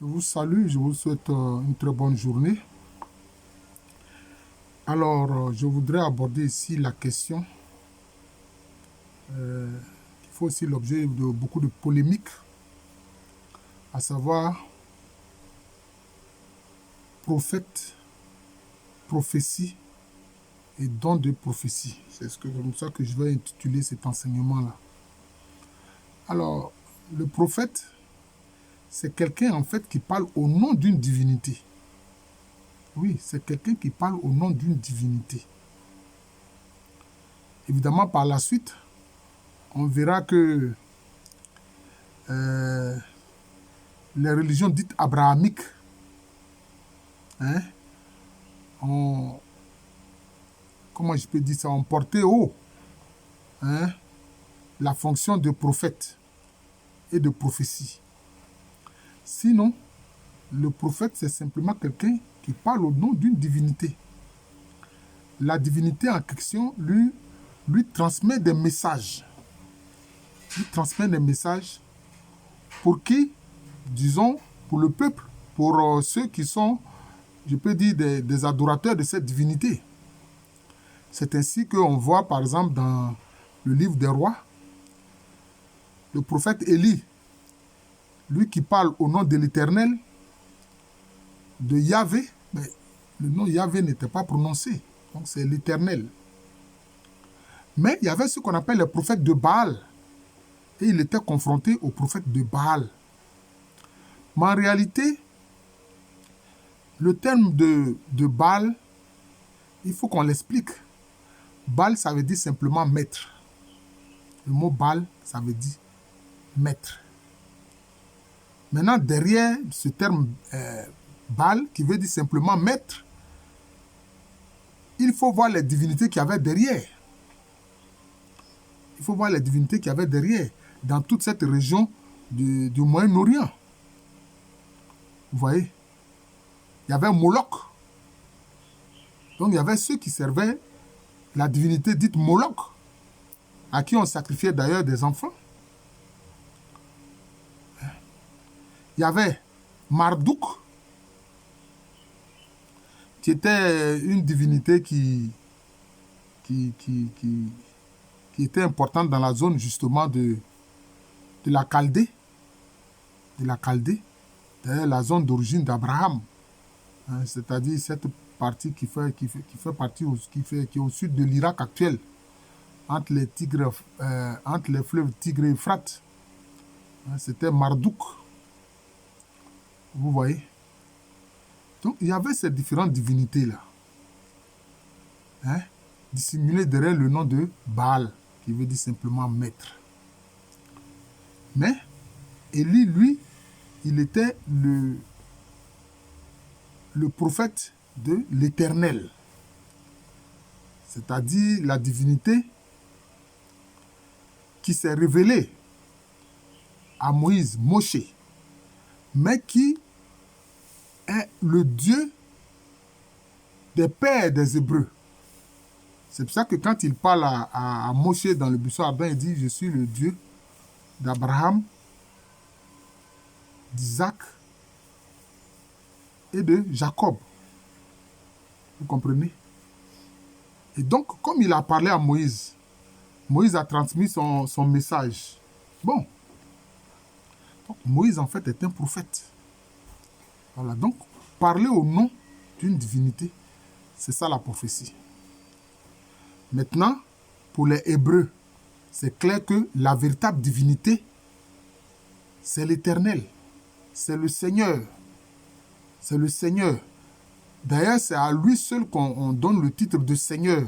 Je vous salue, je vous souhaite une très bonne journée. Alors, je voudrais aborder ici la question qui fait aussi l'objet de beaucoup de polémiques, à savoir prophète, prophétie et don de prophétie. C'est comme ça que je vais intituler cet enseignement-là. Alors, le prophète, c'est quelqu'un en fait qui parle au nom d'une divinité. Oui, c'est quelqu'un qui parle au nom d'une divinité. Évidemment, par la suite, on verra que les religions dites abrahamiques ont, comment je peux dire ça, ont porté haut la fonction de prophète et de prophétie. Sinon, le prophète, c'est simplement quelqu'un qui parle au nom d'une divinité. La divinité en question lui transmet des messages. Il transmet des messages pour qui, disons, pour le peuple, pour ceux qui sont, je peux dire, des adorateurs de cette divinité. C'est ainsi qu'on voit, par exemple, dans le livre des rois, le prophète Élie, lui qui parle au nom de l'Éternel, de Yahvé, mais le nom Yahvé n'était pas prononcé, donc c'est l'Éternel. Mais il y avait ce qu'on appelle les prophètes de Baal, et il était confronté aux prophètes de Baal. Mais en réalité, le terme de Baal, il faut qu'on l'explique. Baal, ça veut dire simplement maître. Le mot Baal, ça veut dire maître. Maintenant, derrière ce terme Baal, qui veut dire simplement maître, il faut voir les divinités qu'il y avait derrière. Il faut voir les divinités qu'il y avait derrière, dans toute cette région du Moyen-Orient. Vous voyez? Il y avait Moloch. Donc, il y avait ceux qui servaient la divinité dite Moloch, à qui on sacrifiait d'ailleurs des enfants. Il y avait Marduk, qui était une divinité qui était importante dans la zone justement de la Chaldée. De la Chaldée, d'ailleurs la zone d'origine d'Abraham. C'est-à-dire cette partie qui fait partie, qui est au sud de l'Irak actuel, entre les fleuves Tigre et Euphrate. C'était Marduk. Vous voyez? Donc, il y avait ces différentes divinités-là, dissimulées derrière le nom de Baal, qui veut dire simplement maître. Mais, Élie, lui, il était le prophète de l'Éternel, c'est-à-dire la divinité qui s'est révélée à Moïse, Moshe, mais qui est le Dieu des pères des Hébreux. C'est pour ça que quand il parle à Moshe dans le buisson ardent, il dit « Je suis le Dieu d'Abraham, d'Isaac et de Jacob. » Vous comprenez? Et donc, comme il a parlé à Moïse, Moïse a transmis son message. Bon. Donc, Moïse, en fait, est un prophète. Voilà. Donc, parler au nom d'une divinité, c'est ça la prophétie. Maintenant, pour les Hébreux, c'est clair que la véritable divinité, c'est l'Éternel. C'est le Seigneur. C'est le Seigneur. D'ailleurs, c'est à lui seul qu'on donne le titre de Seigneur,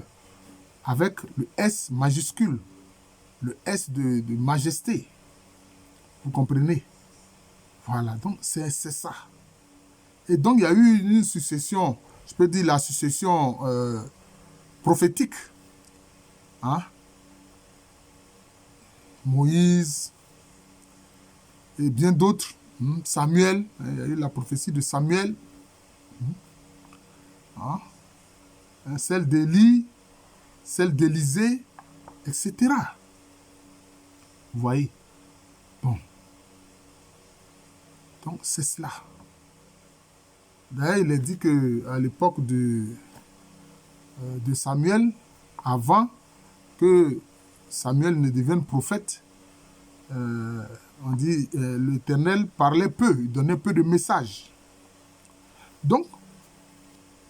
avec le S majuscule, le S de majesté. Vous comprenez? Voilà, donc c'est ça. Et donc, il y a eu une succession, je peux dire la succession prophétique. Moïse et bien d'autres. Samuel, il y a eu la prophétie de Samuel. Celle d'Élie, celle d'Élisée, etc. Vous voyez? Bon. Donc, c'est cela. D'ailleurs, il est dit qu'à l'époque de Samuel, avant que Samuel ne devienne prophète, on dit l'Éternel parlait peu, il donnait peu de messages. Donc,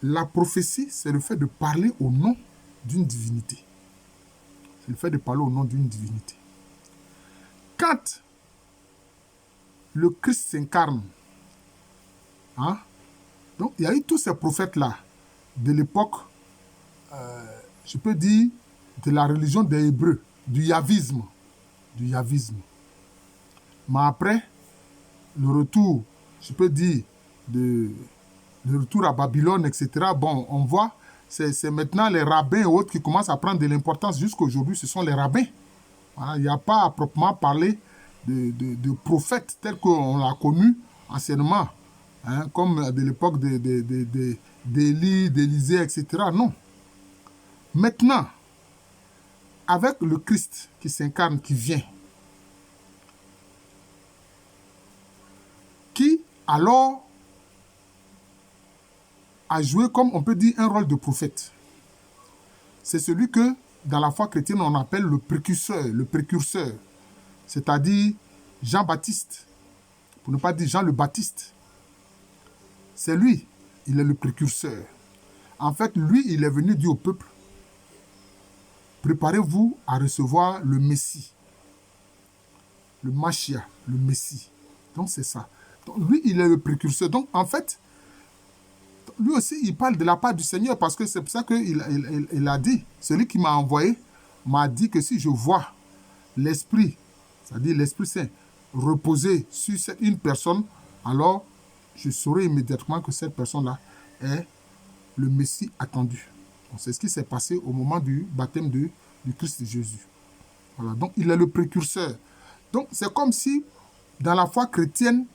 la prophétie, c'est le fait de parler au nom d'une divinité. C'est le fait de parler au nom d'une divinité. Quand le Christ s'incarne, hein, donc il y a eu tous ces prophètes-là de l'époque, je peux dire, de la religion des Hébreux, du yavisme. Mais après, le retour, je peux dire, le retour à Babylone, etc., bon, on voit, c'est maintenant les rabbins et autres qui commencent à prendre de l'importance. Jusqu'à aujourd'hui, ce sont les rabbins. Voilà, il n'y a pas à proprement parler de prophètes tels qu'on l'a connu anciennement, hein, comme de l'époque d'Élie, d'Élisée, etc. Non. Maintenant, avec le Christ qui s'incarne, qui vient, qui alors a joué, comme on peut dire, un rôle de prophète. C'est celui que, dans la foi chrétienne, on appelle le précurseur, c'est-à-dire Jean-Baptiste, pour ne pas dire Jean le Baptiste. C'est lui, il est le précurseur. En fait, lui, il est venu dire au peuple, préparez-vous à recevoir le Messie, le Machia, le Messie. Donc, c'est ça. Donc, lui, il est le précurseur. Donc, en fait, lui aussi, il parle de la part du Seigneur parce que c'est pour ça qu'il a dit, celui qui m'a envoyé m'a dit que si je vois l'Esprit, c'est-à-dire l'Esprit Saint, reposer sur une personne, alors je saurai immédiatement que cette personne-là est le Messie attendu. C'est ce qui s'est passé au moment du baptême du Christ Jésus. Voilà, donc il est le précurseur. Donc c'est comme si, dans la foi chrétienne,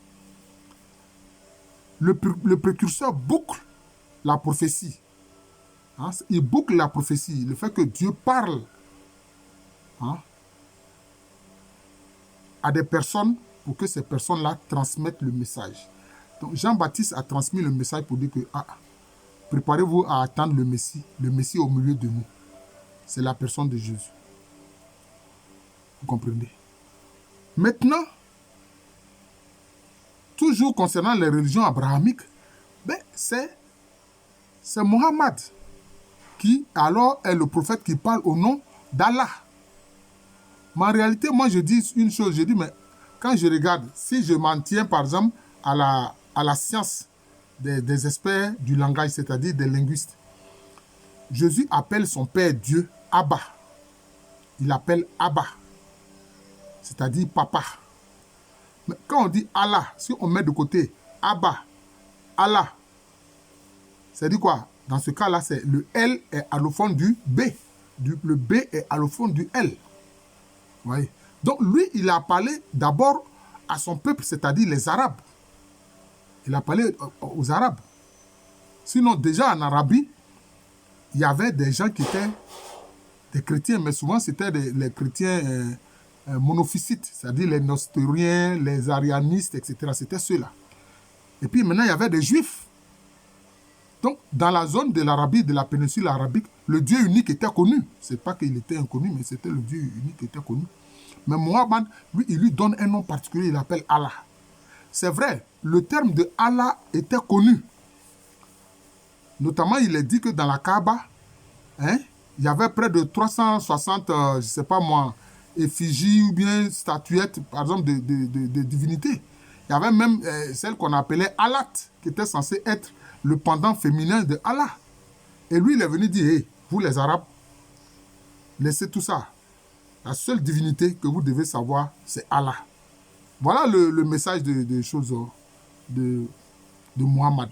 le précurseur boucle la prophétie. Hein, il boucle la prophétie, le fait que Dieu parle, hein, à des personnes pour que ces personnes-là transmettent le message. Donc Jean-Baptiste a transmis le message pour dire que préparez-vous à attendre le Messie au milieu de nous. C'est la personne de Jésus. Vous comprenez? Maintenant, toujours concernant les religions abrahamiques, ben, c'est Mohammed qui alors est le prophète qui parle au nom d'Allah. Mais en réalité, moi je dis une chose, je dis, mais quand je regarde, si je m'en tiens par exemple à la science des experts du langage, c'est-à-dire des linguistes, Jésus appelle son Père Dieu Abba. Il appelle Abba, c'est-à-dire papa. Mais quand on dit Allah, si on met de côté Abba, Allah, c'est-à-dire quoi? Dans ce cas-là, c'est le L est allophone du B. Le B est allophone du L. Vous voyez? Donc lui, il a parlé d'abord à son peuple, c'est-à-dire les Arabes. Il a parlé aux Arabes. Sinon, déjà en Arabie, il y avait des gens qui étaient des chrétiens, mais souvent c'était les chrétiens monophysites, c'est-à-dire les nostériens, les arianistes, etc. C'était ceux-là. Et puis maintenant, il y avait des juifs. Donc, dans la zone de l'Arabie, de la péninsule arabique, le Dieu unique était connu. Ce n'est pas qu'il était inconnu, mais c'était le Dieu unique qui était connu. Mais Mohammed, lui, il lui donne un nom particulier, il l'appelle Allah. C'est vrai, le terme de Allah était connu. Notamment, il est dit que dans la Kaaba, hein, il y avait près de 360, je ne sais pas moi, effigies ou bien statuettes, par exemple, de divinités. Il y avait même celle qu'on appelait Alat, qui était censée être le pendant féminin de Allah. Et lui, il est venu dire, hey, vous les Arabes, laissez tout ça. La seule divinité que vous devez savoir, c'est Allah. Voilà le message des choses de Muhammad.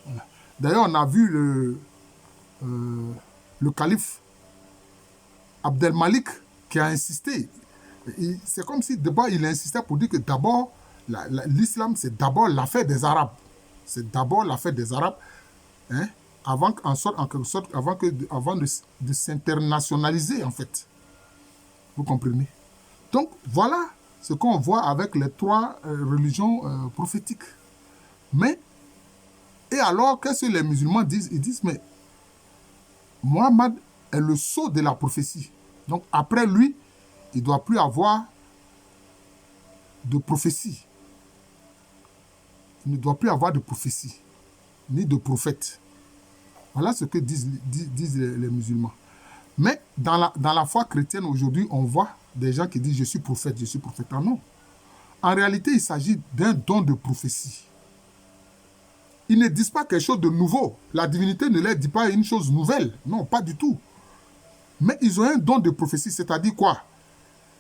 Voilà. D'ailleurs, on a vu le calife Abdelmalik qui a insisté. C'est comme si d'abord il insistait pour dire que d'abord, l'islam, c'est d'abord l'affaire des Arabes. C'est d'abord l'affaire des Arabes, hein, avant de s'internationaliser, en fait. Vous comprenez? Donc, voilà ce qu'on voit avec les trois religions prophétiques. Mais, Et alors, qu'est-ce que les musulmans disent? Ils disent, mais Mohammed est le sceau de la prophétie. Donc, après lui, il ne doit plus avoir de prophétie. Il ne doit plus avoir de prophétie, ni de prophète. Voilà ce que disent les musulmans. Mais dans la foi chrétienne aujourd'hui, on voit des gens qui disent « je suis prophète, je suis prophète ». Ah non. En réalité, il s'agit d'un don de prophétie. Ils ne disent pas quelque chose de nouveau. La divinité ne leur dit pas une chose nouvelle. Non, pas du tout. Mais ils ont un don de prophétie, c'est-à-dire quoi?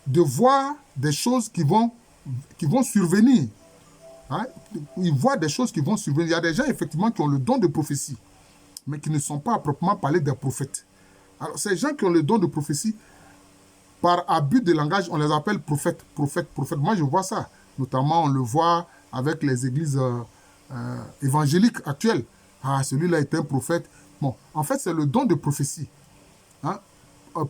De voir des choses qui vont survenir. Hein? Ils voient des choses qui vont survenir. Il y a des gens, effectivement, qui ont le don de prophétie, mais qui ne sont pas à proprement parler des prophètes. Alors, ces gens qui ont le don de prophétie, par abus de langage, on les appelle prophètes, prophètes, prophètes. Moi, je vois ça. Notamment, on le voit avec les églises évangéliques actuelles. Ah, celui-là est un prophète. Bon, en fait, c'est le don de prophétie. Hein?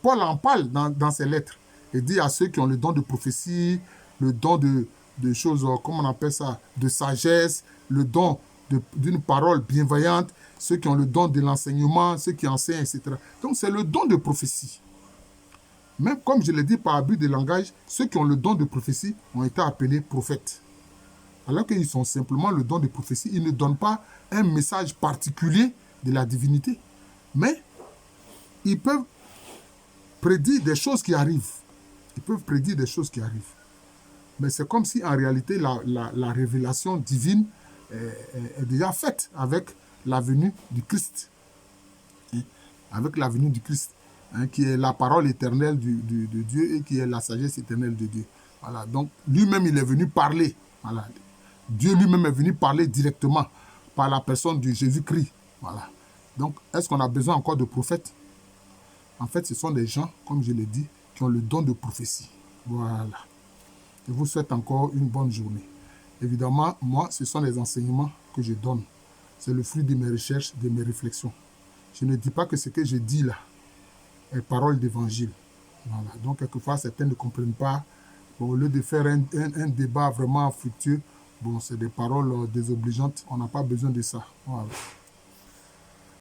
Paul en parle dans ses lettres. Il dit à ceux qui ont le don de prophétie, le don de choses, comment on appelle ça, de sagesse, le don d'une parole bienveillante, ceux qui ont le don de l'enseignement, ceux qui enseignent, etc. Donc, c'est le don de prophétie. Même comme je l'ai dit par abus de langage, ceux qui ont le don de prophétie ont été appelés prophètes. Alors qu'ils sont simplement le don de prophétie, ils ne donnent pas un message particulier de la divinité. Mais ils peuvent prédire des choses qui arrivent. Ils peuvent prédire des choses qui arrivent. Mais c'est comme si en réalité la révélation divine est déjà faite avec la venue du Christ. Avec la venue du Christ. Qui est la parole éternelle de Dieu et qui est la sagesse éternelle de Dieu. Voilà. Donc, lui-même, il est venu parler. Voilà. Dieu lui-même est venu parler directement par la personne de Jésus-Christ. Voilà. Donc, est-ce qu'on a besoin encore de prophètes? En fait, ce sont des gens, comme je l'ai dit, qui ont le don de prophétie. Voilà. Je vous souhaite encore une bonne journée. Évidemment, moi, ce sont les enseignements que je donne. C'est le fruit de mes recherches, de mes réflexions. Je ne dis pas que ce que je dis là est parole d'évangile. Voilà. Donc, quelquefois, certains ne comprennent pas. Bon, au lieu de faire un débat vraiment fructueux, bon, c'est des paroles désobligeantes. On n'a pas besoin de ça. Voilà.